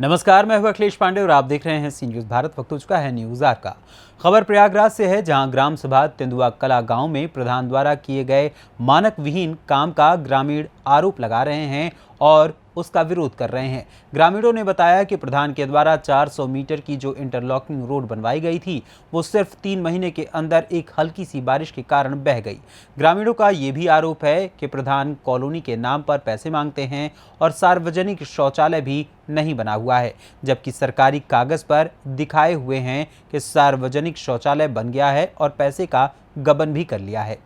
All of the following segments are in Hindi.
नमस्कार, मैं हूं अखिलेश पांडे और आप देख रहे हैं सी न्यूज़ भारत। वक्त हो चुका है न्यूज़ आर का। खबर प्रयागराज से है, जहां ग्राम सभा तेंदुआ कला गांव में प्रधान द्वारा किए गए मानक विहीन काम का ग्रामीण आरोप लगा रहे हैं और उसका विरोध कर रहे हैं। ग्रामीणों ने बताया कि प्रधान के द्वारा 400 मीटर की जो इंटरलॉकिंग रोड बनवाई गई थी, वो सिर्फ 3 महीने के अंदर एक हल्की सी बारिश के कारण बह गई। ग्रामीणों का ये भी आरोप है कि प्रधान कॉलोनी के नाम पर पैसे मांगते हैं और सार्वजनिक शौचालय भी नहीं बना हुआ है, जबकि सरकारी कागज पर दिखाए हुए हैं कि सार्वजनिक शौचालय बन गया है और पैसे का गबन भी कर लिया है।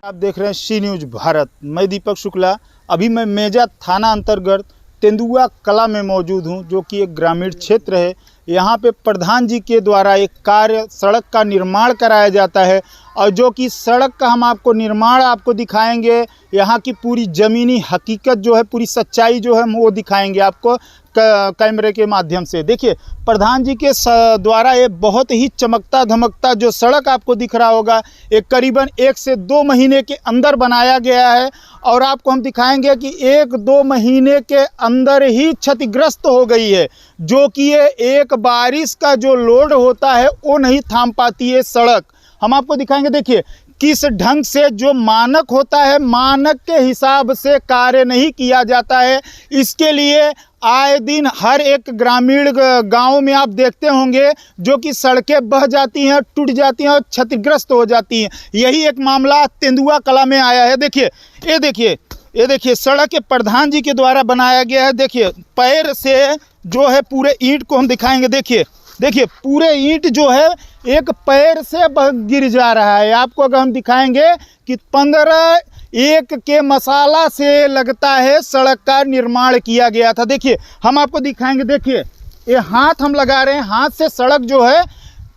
आप देख रहे हैं सी न्यूज़ भारत। मैं दीपक शुक्ला। अभी मैं मेजा थाना अंतर्गत तेंदुआ कला में मौजूद हूं, जो कि एक ग्रामीण क्षेत्र है। यहाँ पे प्रधान जी के द्वारा एक कार्य सड़क का निर्माण कराया जाता है, और जो कि सड़क का हम आपको निर्माण आपको दिखाएंगे। यहाँ की पूरी ज़मीनी हकीकत जो है, पूरी सच्चाई जो है, वो दिखाएंगे आपको कैमरे के माध्यम से। देखिए, प्रधान जी के द्वारा ये बहुत ही चमकता धमकता जो सड़क आपको दिख रहा होगा, एक करीबन 1 से 2 महीने के अंदर बनाया गया है। और आपको हम दिखाएंगे कि 1-2 महीने के अंदर ही क्षतिग्रस्त हो गई है, जो कि ये एक बारिश का जो लोड होता है वो नहीं थाम पाती है सड़क। हम आपको दिखाएंगे। देखिए किस ढंग से जो मानक होता है, मानक के हिसाब से कार्य नहीं किया जाता है। इसके लिए आए दिन हर एक ग्रामीण गांव में आप देखते होंगे जो कि सड़कें बह जाती हैं, टूट जाती हैं और क्षतिग्रस्त हो जाती हैं। यही एक मामला तेंदुआ कला में आया है। देखिए, ये देखिए सड़क के प्रधान जी के द्वारा बनाया गया है। देखिए पैर से जो है पूरे ईंट को हम दिखाएंगे। देखिए पूरे ईंट जो है एक पैर से गिर जा रहा है। आपको अगर हम दिखाएंगे कि 15 के मसाला से लगता है सड़क का निर्माण किया गया था। देखिए हम आपको दिखाएंगे। देखिए ये हाथ हम लगा रहे हैं, हाथ से सड़क जो है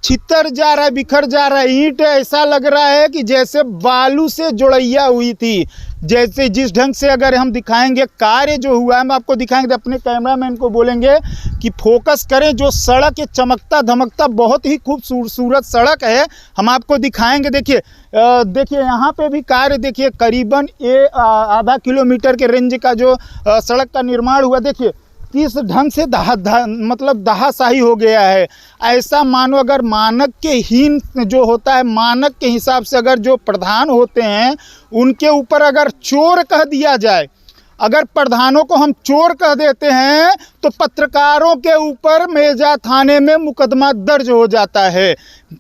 छितर जा रहा है, बिखर जा रहा है। ईंट ऐसा लग रहा है कि जैसे बालू से जोड़ैया हुई थी। जैसे जिस ढंग से अगर हम दिखाएंगे कार्य जो हुआ है, हम आपको दिखाएंगे। अपने कैमरामैन को बोलेंगे कि फोकस करें। जो सड़क ये चमकता धमकता बहुत ही खूबसूरत सड़क है, हम आपको दिखाएंगे। देखिए यहाँ पे भी कार्य देखिए, करीबन आधा किलोमीटर के रेंज का जो सड़क का निर्माण हुआ। देखिए किस ढंग से दहाशाही हो गया है। ऐसा मानो अगर मानक के हीन जो होता है, मानक के हिसाब से अगर जो प्रधान होते हैं उनके ऊपर अगर चोर कह दिया जाए, अगर प्रधानों को हम चोर कह देते हैं तो पत्रकारों के ऊपर मेजा थाने में मुकदमा दर्ज हो जाता है।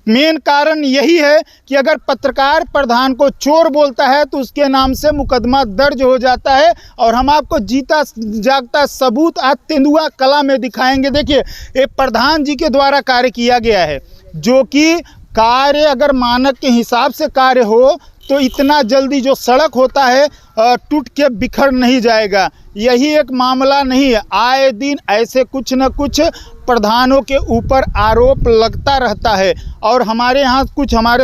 मेन कारण यही है कि अगर पत्रकार प्रधान को चोर बोलता है तो उसके नाम से मुकदमा दर्ज हो जाता है। और हम आपको जीता जागता सबूत आज तेंदुआ कला में दिखाएंगे। देखिए ये प्रधान जी के द्वारा कार्य किया गया है, जो कि कार्य अगर मानक के हिसाब से कार्य हो तो इतना जल्दी जो सड़क होता है टूट के बिखर नहीं जाएगा। यही एक मामला नहीं है, आए दिन ऐसे कुछ न कुछ प्रधानों के ऊपर आरोप लगता रहता है। और हमारे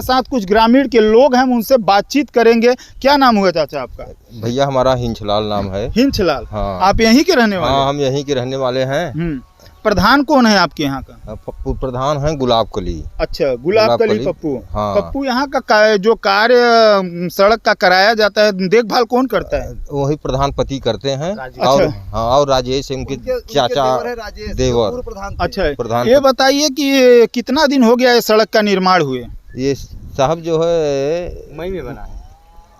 साथ कुछ ग्रामीण के लोग हैं, हम उनसे बातचीत करेंगे। क्या नाम हुआ चाचा आपका? भैया हमारा हिंचलाल नाम है। हिंचलाल? हाँ। आप यहीं के रहने वाले? हाँ, हम यहीं के रहने वाले हैं। प्रधान कौन है आपके यहाँ का? पप्पू प्रधान है, गुलाब कली। अच्छा, गुलाब कली पप्पू। हाँ। पप्पू यहाँ का जो कार्य सड़क का कराया जाता है, देखभाल कौन करता है? वही प्रधान पति करते हैं। और राजेश उनके चाचा देवर। अच्छा, प्रधान। ये बताइए कि कितना दिन हो गया है सड़क का निर्माण हुए? ये साहब जो है मई में बना है।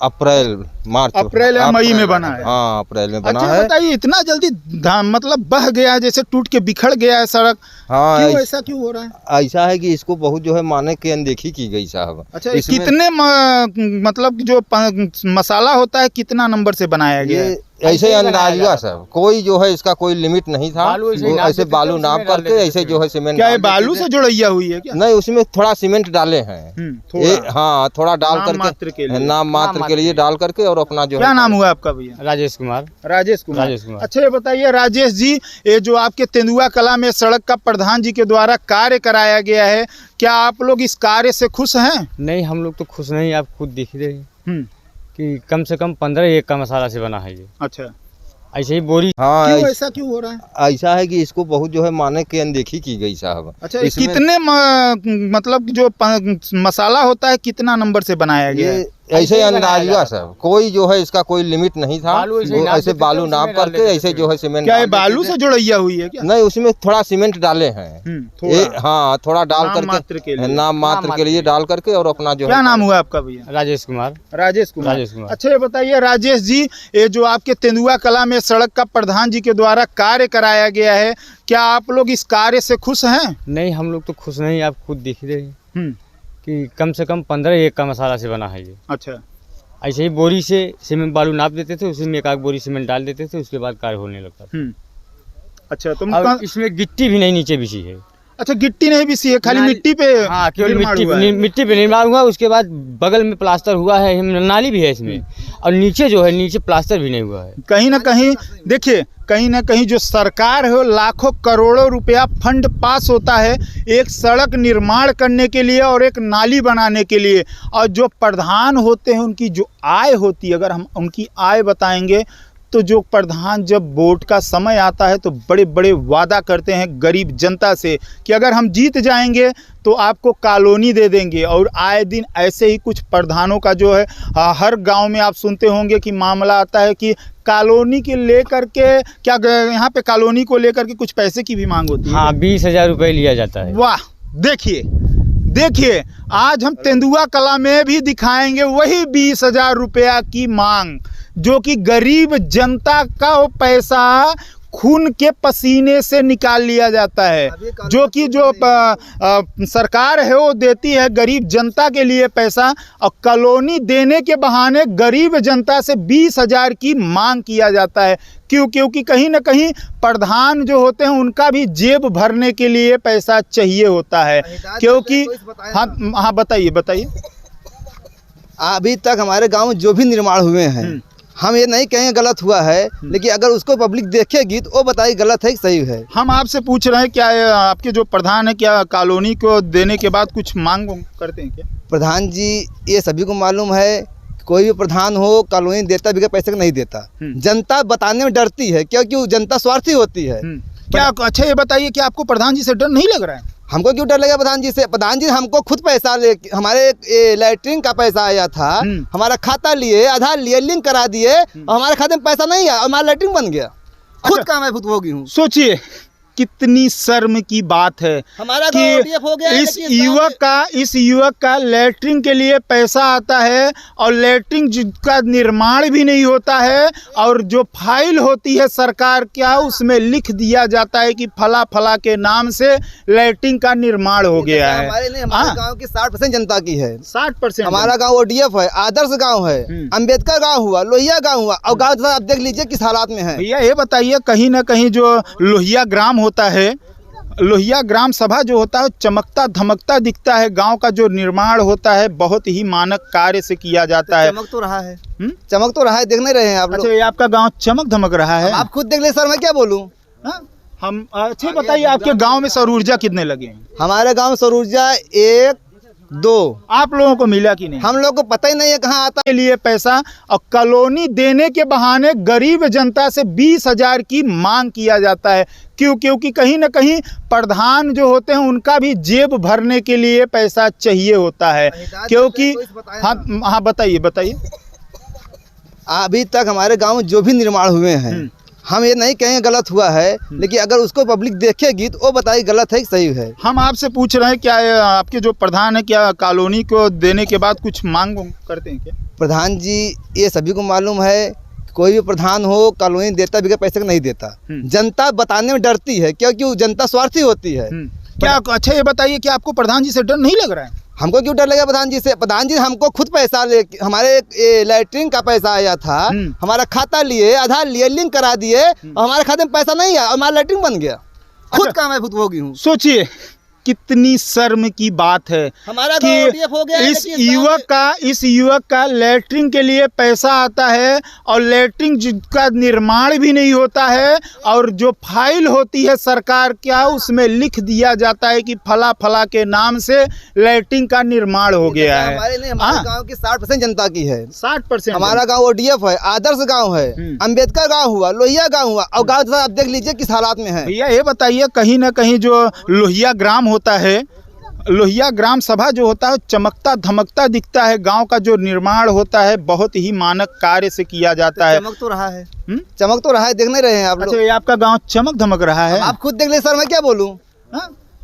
अप्रैल या मई में बना है। हाँ, अप्रैल में बना है। है। बताइए इतना जल्दी बह गया है, जैसे टूट के बिखर गया है सड़क। हाँ, ऐसा क्यों हो रहा है? ऐसा है कि इसको बहुत जो है मानक की अनदेखी की गई साहब। अच्छा, कितने जो मसाला होता है कितना नंबर से बनाया गया है? ऐसे अंदाजा सब, कोई जो है इसका कोई लिमिट नहीं था। ऐसे बालू नाप करके ऐसे जो है सीमेंट। क्या ये बालू से जोड़ैया हुई है क्या? नहीं, उसमें थोड़ा सीमेंट डाले हैं। हाँ, थोड़ा डाल करके नाम मात्र के लिए डाल करके। और अपना जो क्या नाम हुआ आपका भैया? राजेश कुमार। अच्छा, ये बताइए राजेश जी, ये जो आपके तेंदुआ कला में सड़क का प्रधान जी के द्वारा कार्य कराया गया है, क्या आप लोग इस कार्य से खुश हैं? नहीं, हम लोग तो खुश नहीं। आप खुद देख रहे हैं कि कम से कम 15 का मसाला से बना है ये। अच्छा, ऐसे ही बोरी। हाँ, ऐसा क्यों हो रहा है? ऐसा है कि इसको बहुत जो है मानक की अनदेखी की गई साहब। अच्छा, कितने जो मसाला होता है कितना नंबर से बनाया गया है? ऐसे अंदाज हुआ सब, कोई जो है इसका कोई लिमिट नहीं था। ऐसे बालू नाप करके ऐसे जो है सीमेंट, क्या ये बालू से जुड़ैया हुई है क्या? नहीं, उसमें थोड़ा सीमेंट डाले हैं। हाँ, थोड़ा डाल करके नाम मात्र के लिए डाल करके और अपना जो क्या नाम हुआ आपका भैया? राजेश कुमार। राजेश कुमार। अच्छा ये बताइए राजेश जी, ये जो आपके तेंदुआ कला में सड़क का प्रधान जी के द्वारा कार्य कराया गया है, क्या आप लोग इस कार्य से खुश हैं? नहीं, हम लोग तो खुश नहीं, आप खुद देख रहे हैं कि कम से कम 15 एकड़ मसाला से बना है ये। अच्छा, ऐसे ही बोरी से सीमेंट बालू नाप देते थे, उसी में एक आध बोरी सीमेंट डाल देते थे, उसके बाद कार्य होने लगता था। अच्छा, तुम इसमें गिट्टी भी नहीं नीचे बिछी है। अच्छा, गिट्टी नहीं बिछी है, खाली मिट्टी पे? हाँ, केवल मिट्टी पे निर्माण हुआ। उसके बाद बगल में प्लास्टर हुआ है, नाली भी है इसमें, और नीचे जो है नीचे प्लास्टर भी नहीं हुआ है। कहीं ना कहीं देखिए, कहीं ना कहीं जो सरकार है लाखों करोड़ों रुपया फंड पास होता है एक सड़क निर्माण करने के लिए और एक नाली बनाने के लिए, और जो प्रधान होते हैं उनकी जो आय होती है, अगर हम उनकी आय बताएंगे तो जो प्रधान जब वोट का समय आता है तो बड़े बड़े वादा करते हैं गरीब जनता से कि अगर हम जीत जाएंगे तो आपको कॉलोनी दे देंगे, और आए दिन ऐसे ही कुछ प्रधानों का जो है हर गांव में आप सुनते होंगे कि मामला आता है कि कॉलोनी के लेकर के, क्या यहाँ पे कॉलोनी को लेकर के कुछ पैसे की भी मांग होती है। हाँ, 20,000 रुपये लिया जाता है। वाह, देखिए आज हम तेंदुआ कला में भी दिखाएंगे वही 20,000 रुपया की मांग, जो कि गरीब जनता का वो पैसा खून के पसीने से निकाल लिया जाता है, जो कि जो सरकार है वो देती है गरीब जनता के लिए पैसा, और कॉलोनी देने के बहाने गरीब जनता से 20,000 की मांग किया जाता है। क्योंकि कहीं ना कहीं प्रधान जो होते हैं उनका भी जेब भरने के लिए पैसा चाहिए होता है। क्योंकि हाँ बताइए। अभी तक हमारे गांव में जो भी निर्माण हुए हैं, हम ये नहीं कहेंगे गलत हुआ है, लेकिन अगर उसको पब्लिक देखेगी तो वो बताएगी गलत है कि सही है। हम आपसे पूछ रहे हैं, क्या आपके जो प्रधान है क्या कॉलोनी को देने के बाद कुछ मांग करते हैं क्या? प्रधान जी, ये सभी को मालूम है, कोई भी प्रधान हो कॉलोनी देता भी पैसे का नहीं देता। जनता बताने में डरती है क्योंकि जनता स्वार्थी होती है। क्या? अच्छा ये बताइए कि आपको प्रधान जी से डर नहीं लग रहा है? हमको क्यों डर लगेगा प्रधान जी से? प्रधान जी हमको खुद पैसा ले, हमारे लैट्रिन का पैसा आया था, हमारा खाता लिए, आधार लिए, लिंक करा दिए, और हमारे खाते में पैसा नहीं आया, हमारा लैट्रिन बन गया। खुद का मैं भुगतभोगी हूँ। सोचिए कितनी शर्म की बात है हमारा कि हो गया इस युवक का लैट्रिन के लिए पैसा आता है और लैट्रिन का निर्माण भी नहीं होता है, और जो फाइल होती है सरकार क्या उसमें लिख दिया जाता है कि फला फला के नाम से लैट्रिन का निर्माण हो गया है। हमारे गाँव की 60% जनता की है। 60% हमारा गाँव ODF है, आदर्श गाँव है, अम्बेडकर गाँव हुआ, लोहिया गाँव हुआ, और गाँव आप देख लीजिए किस हालात में है। भैया ये बताइए, कहीं ना कहीं जो लोहिया ग्राम होता है, लोहिया ग्राम सभा जो होता है चमकता धमकता दिखता है, गांव का जो निर्माण होता है बहुत ही मानक कार्य से किया जाता है। चमक तो रहा है, चमक तो रहा है, देख नहीं रहे हैं आप लोग? अच्छा, ये आपका गांव चमक धमक रहा है? आप खुद देख ले सर, मैं क्या बोलूं? हम अच्छा बताइए, आपके गांव में सौर ऊर्जा कितने लगे हैं? हमारे गांव में सौर ऊर्जा 1-2। आप लोगों को मिला कि नहीं? हम लोग को पता ही नहीं है कहाँ आता के लिए पैसा, और कॉलोनी देने के बहाने गरीब जनता से 20,000 की मांग किया जाता है। क्योंकि कहीं ना कहीं प्रधान जो होते हैं उनका भी जेब भरने के लिए पैसा चाहिए होता है। क्योंकि हाँ बताइए। अभी तक हमारे गाँव में जो भी निर्माण हुए हैं, हम ये नहीं कहेंगे गलत हुआ है, लेकिन अगर उसको पब्लिक देखेगी तो वो बताएगी गलत है कि सही है। हम आपसे पूछ रहे हैं, क्या आपके जो प्रधान है क्या कॉलोनी को देने के बाद कुछ मांग करते हैं क्या? प्रधान जी, ये सभी को मालूम है, कोई भी प्रधान हो कॉलोनी देता भी पैसे का नहीं देता। जनता बताने में डरती है क्योंकि जनता स्वार्थी होती है। क्या? अच्छा ये बताइए कि आपको प्रधान जी से डर नहीं लग रहा है? हमको क्यों डर लगेगा प्रधान जी से? प्रधान जी हमको खुद पैसा ले, हमारे लैट्रिन का पैसा आया था, हमारा खाता लिए, आधार लिए, लिंक करा दिए, और हमारे खाते में पैसा नहीं आया, और हमारा लैट्रिन बन गया। खुद का मैं भुगतभोगी हूँ। सोचिए कितनी शर्म की बात है हमारा कि हो गया इस युवक का लैट्रिन के लिए पैसा आता है और लैट्रिन का निर्माण भी नहीं होता है, और जो फाइल होती है सरकार क्या उसमें लिख दिया जाता है कि फला फला के नाम से लैट्रिन का निर्माण हो गया है। हमारे गाँव की 60% जनता की है। 60%। हमारा गाँव ODF है, आदर्श गाँव है, अम्बेडकर गाँव हुआ, लोहिया गाँव हुआ, और गाँव आप देख लीजिए किस हालात में है। भैया ये बताइए, कहीं ना कहीं जो लोहिया ग्राम होता है, लोहिया ग्राम सभा जो होता है चमकता धमकता दिखता है। गांव का जो निर्माण होता है बहुत ही मानक कार्य से किया जाता है। चमक तो रहा है, चमक तो रहा है, देख नहीं रहे हैं आप लोग? अच्छा, ये आपका गांव चमक धमक रहा है? आप खुद देख ले सर, मैं क्या बोलूं?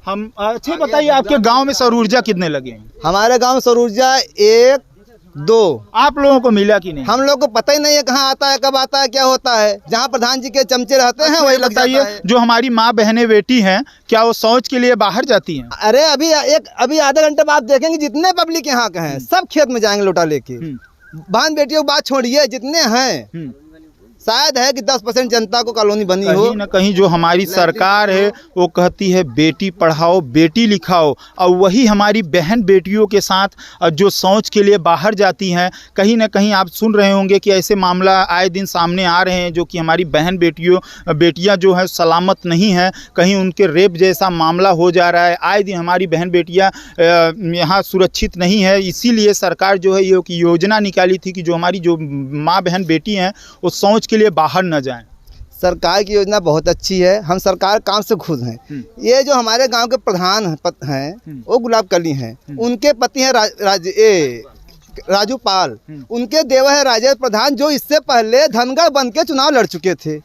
हम अच्छा बताइए, आपके गांव में सौर ऊर्जा कितने लगे हैं? हमारे गांव में सौर ऊर्जा 1 2। आप लोगों को मिला कि नहीं? हम लोग को पता ही नहीं है कहाँ आता है, कब आता है, क्या होता है। जहाँ प्रधान जी के चमचे रहते हैं वही लग जाता है। जो हमारी माँ बहनें बेटी हैं, क्या वो शौच के लिए बाहर जाती हैं? अरे अभी आधे घंटे बाद देखेंगे जितने पब्लिक यहाँ के हैं सब खेत में जाएंगे लोटा लेके। बहन बेटियों की बात छोड़िए, जितने हैं शायद है कि 10% जनता को कॉलोनी बनी हो। कहीं न कहीं जो हमारी सरकार है वो कहती है बेटी पढ़ाओ बेटी लिखाओ, और वही हमारी बहन बेटियों के साथ जो शौच के लिए बाहर जाती हैं, कहीं न कहीं आप सुन रहे होंगे कि ऐसे मामला आए दिन सामने आ रहे हैं, जो कि हमारी बहन बेटियां जो है सलामत नहीं हैं, कहीं उनके रेप जैसा मामला हो जा रहा है। आए दिन हमारी बहन बेटियां यहाँ सुरक्षित नहीं है। इसीलिए सरकार जो है ये योजना निकाली थी कि जो हमारी जो माँ बहन बेटी हैं वो शौच के लिए बाहर न जाएं। सरकार की योजना बहुत अच्छी है, हम सरकार काम से खुश हैं। ये जो हमारे गांव के प्रधान हैं वो गुलाब कली हैं, उनके पति हैं राजू पाल, उनके देवर है राजेश प्रधान, जो इससे पहले धनगढ़ बन के चुनाव लड़ चुके थे।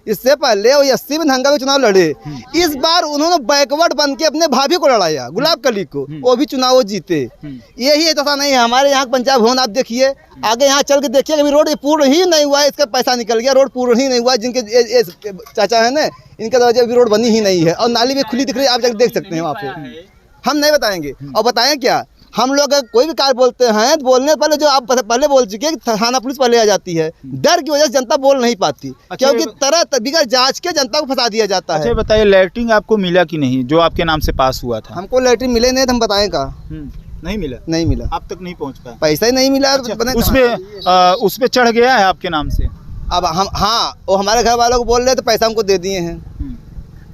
इससे पहले वो 80 में धनगढ़ में चुनाव लड़े। इस बार उन्होंने बैकवर्ड बन के अपने भाभी को लड़ाया, गुलाब कली को, वो भी चुनाव जीते। यही ऐसा नहीं है। हमारे यहाँ पंचायत भवन आप देखिए, आगे यहाँ चल के देखिए, अभी रोड पूर्ण ही नहीं हुआ है, इसका पैसा निकल गया, रोड पूर्ण ही नहीं हुआ। जिनके चाचा है ना, इनका दरवाजा अभी रोड बनी ही नहीं है, और नाली भी खुली दिख रही है, आप जाकर देख सकते हैं वहाँ पे। हम नहीं बताएंगे, और बताएं क्या, हम लोग कोई भी कार्य बोलते हैं तो बोलने पहले जो आप पहले बोल चुके हैं, थाना पुलिस पहले आ जाती है। डर की वजह से जनता बोल नहीं पाती, क्योंकि तरह बिगड़ जांच के जनता को फंसा दिया जाता है। अच्छा बताइए, लैट्रिन आपको मिला कि नहीं जो आपके नाम से पास हुआ था? हमको लैट्रिन मिले नहीं तो हम बताएं का नहीं मिला? नहीं मिला, अब तक नहीं पहुँच पाया, पैसा ही नहीं मिला। उस पे चढ़ गया है आपके नाम से? अब हम वो हमारे घर वालों को बोल रहे तो पैसा हमको दे दिए हैं,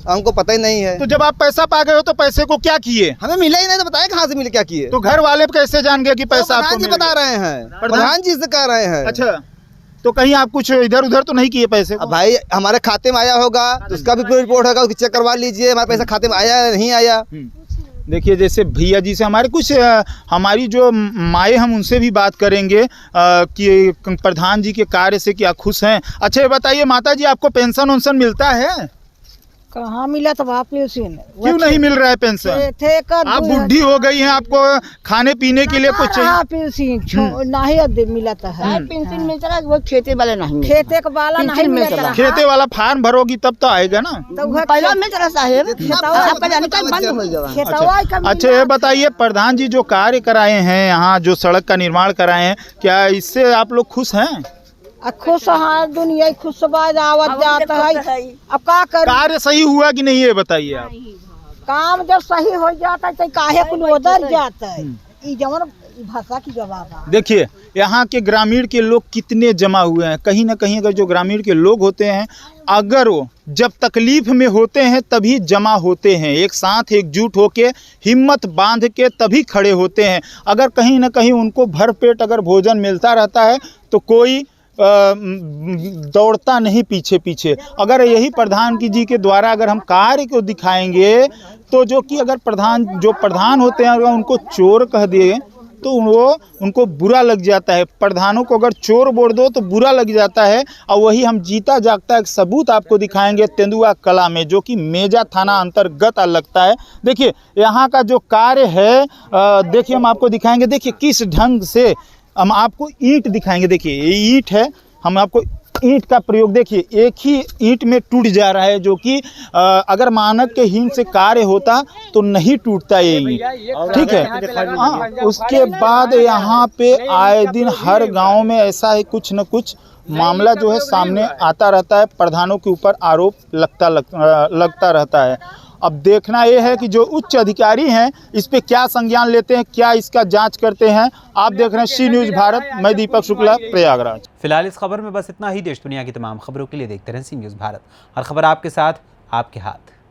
हमको पता ही नहीं है। तो जब आप पैसा पा गए हो तो पैसे को क्या किए? हमें मिला ही नहीं तो बताए कहाँ से मिले, क्या किए? तो घर वाले कैसे जान गए कि पैसा आपको मिल गया? बता रहे हैं, प्रधान जी से कह रहे हैं। अच्छा, तो कहीं आप कुछ इधर उधर तो नहीं किए पैसे को? भाई हमारे खाते में आया होगा तो उसका भी रिपोर्ट होगा, उसकी चेक करवा लीजिए, हमारे पैसा खाते में आया या नहीं आया। देखिए, जैसे भैया जी से हमारे कुछ हमारी जो माए, हम उनसे भी बात करेंगे कि प्रधान जी के कार्य से क्या खुश हैं। अच्छा ये बताइए माता जी, आपको पेंशन उन्शन मिलता है? कहाँ मिला तो आप क्यों नहीं मिल रहा है पेंशन? आप बुढ़ी हो गई हैं, आपको खाने पीने के लिए कुछ चाहिए? नहीं मिला है, पेंशन मिलता है, वो खेते वाले नहीं, खेते वाला नहीं मिलता। खेते वाला फार्म भरोगी तब तो आएगा ना। पहले मिलता रहा साहब, अच्छा ये बताइए, प्रधान जी जो कार्य कराए हैं यहाँ, जो सड़क का निर्माण कराए हैं, क्या इससे आप लोग खुश हैं? खुश है, दुनिया खुश आवत जाता है। अब क्या कर, कार्य सही हुआ कि नहीं ये बताइए आप? काम जब सही हो जाता है तो काहे कुल उधर जाता है। जवन भाषा की जवाब। देखिए यहाँ के ग्रामीण के लोग कितने जमा हुए हैं। कहीं ना कहीं अगर जो ग्रामीण के लोग होते हैं, अगर वो जब तकलीफ में होते हैं तभी जमा होते हैं, एक साथ एकजुट होके हिम्मत बांध के तभी खड़े होते हैं। अगर कहीं ना कहीं उनको भरपेट अगर भोजन मिलता रहता है तो कोई दौड़ता नहीं पीछे पीछे। अगर यही प्रधान जी के द्वारा अगर हम कार्य को दिखाएंगे तो जो कि अगर प्रधान होते हैं अगर उनको चोर कह दिए तो उनको बुरा लग जाता है। प्रधानों को अगर चोर बोल दो तो बुरा लग जाता है। और वही हम जीता जागता एक सबूत आपको दिखाएंगे तेंदुआ कला में, जो कि मेजा थाना अंतर्गत लगता है। देखिए यहाँ का जो कार्य है, देखिए हम आपको दिखाएंगे। देखिए किस ढंग से हम आपको ईंट दिखाएंगे। देखिए ये ईंट है, हम आपको ईंट का प्रयोग देखिए, एक ही ईंट में टूट जा रहा है, जो कि अगर मानक के हीन से कार्य होता तो नहीं टूटता ये ईंट, ठीक है। हाँ, उसके बाद यहाँ पे आए दिन हर गांव में ऐसा है कुछ न कुछ मामला जो है सामने आता रहता है, प्रधानों के ऊपर आरोप लगता रहता है। अब देखना ये है कि जो उच्च अधिकारी हैं इस पे क्या संज्ञान लेते हैं, क्या इसका जांच करते हैं। आप देख रहे हैं सी न्यूज़ भारत, मैं दीपक शुक्ला, प्रयागराज। फिलहाल इस खबर में बस इतना ही। देश दुनिया की तमाम खबरों के लिए देखते रहें सी न्यूज़ भारत। हर खबर आपके साथ, आपके हाथ।